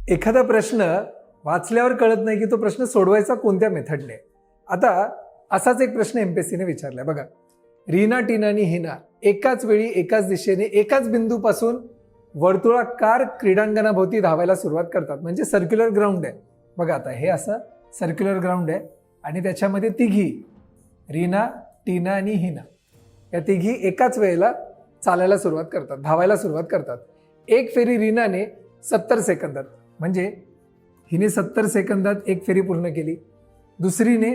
एखादा प्रश्न वाचल्यावर कळत नाही की तो प्रश्न सोडवायचा कोणत्या मेथडने. आता असाच एक प्रश्न एमपीएससीने विचारलाय बघा. रीना, टीना आणि हिना एकाच वेळी एकाच दिशेने एकाच बिंदूपासून वर्तुळाकार क्रीडांगणाभोवती धावायला सुरुवात करतात. म्हणजे सर्क्युलर ग्राउंड आहे बघा. आता हे असं सर्क्युलर ग्राउंड आहे आणि त्याच्यामध्ये तिघी रीना, टीना आणि हिना या तिघी एकाच वेळेला चालायला सुरुवात करतात, धावायला सुरुवात करतात. एक फेरी रीनाने 70 सेकंदात, म्हणजे हिने 70 सेकंदात एक फेरी पूर्ण केली, दुसरीने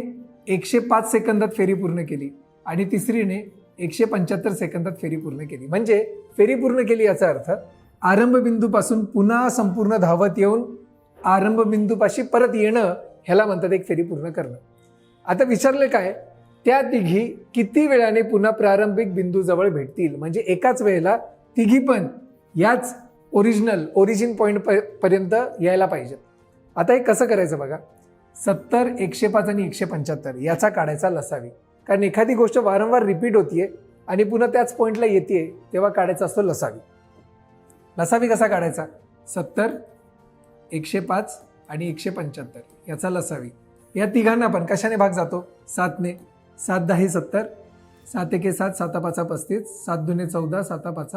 105 सेकंदात फेरी पूर्ण केली आणि तिसरीने 175 सेकंदात फेरी पूर्ण केली. म्हणजे फेरी पूर्ण केली याचा अर्थ आरंभ बिंदूपासून पुन्हा संपूर्ण धावत येऊन आरंभ बिंदूपाशी परत येणं ह्याला म्हणतात एक फेरी पूर्ण करणं. आता विचारलं काय, त्या तिघी किती वेळाने पुन्हा प्रारंभिक बिंदूजवळ भेटतील. म्हणजे एकाच वेळेला तिघी पण याच ओरिजिन पॉईंट पर्यंत यायला पाहिजे. आता हे कसं करायचं बघा. 70, 105 आणि 175 याचा काढायचा लसावी. कारण एखादी गोष्ट वारंवार रिपीट होतीये आणि पुन्हा त्याच पॉईंटला येते तेव्हा काढायचा असतो लसावी. लसावी कसा काढायचा. 70, 105 आणि 175 याचा लसावी. या तिघांना पण कशाने भाग जातो. 7ने. 7 10 70, 7 1 7, 7 5 35, 7 2 14, 7 5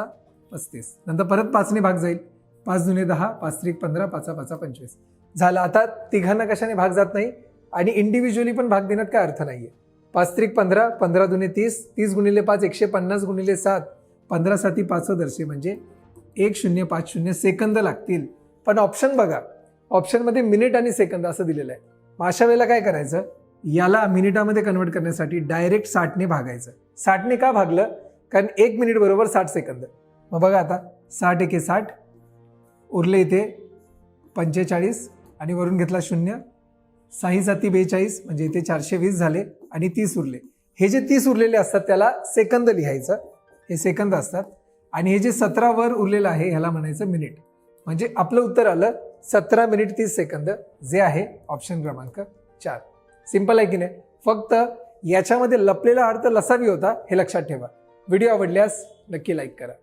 35. नंतर परत 5ने भाग जाईल. 5 2 10, 5 3 15, 5 5 25 झालं. आता तिघांना कशाने भाग जात नाही आणि इंडिव्हिज्युअली पण भाग देण्यात काय अर्थ नाहीये. 5 3 15, 15 2 30, 30 गुणिले 5 150 गुणिले 7, 15 7 5 दर्शे म्हणजे 1050 सेकंद लागतील. पण ऑप्शन बघा, ऑप्शनमध्ये मिनिट आणि सेकंद असं दिलेलं आहे. मग अशा वेळेला काय करायचं, याला मिनिटामध्ये कन्वर्ट करण्यासाठी डायरेक्ट 60ने भागायचं. 60ने का भागलं, कारण 1 मिनिट बरोबर 60 सेकंद. मग बघा आता 60 1 60 उरले इथे 45 आणि वरून घेतला 0, 6 7 42 म्हणजे इथे 420 झाले आणि 30 उरले. हे जे 30 उरलेले असतात त्याला सेकंद लिहायचं, हे सेकंद असतात. आणि हे जे 17 वर उरलेलं आहे ह्याला म्हणायचं मिनिट. म्हणजे आपलं उत्तर आलं 17 मिनिट 30 सेकंद, जे आहे ऑप्शन क्रमांक 4. सिंपल आहे की नाही. फक्त याच्यामध्ये लपलेला अर्थ लसावी होता हे लक्षात ठेवा. व्हिडिओ आवडल्यास नक्की लाईक करा.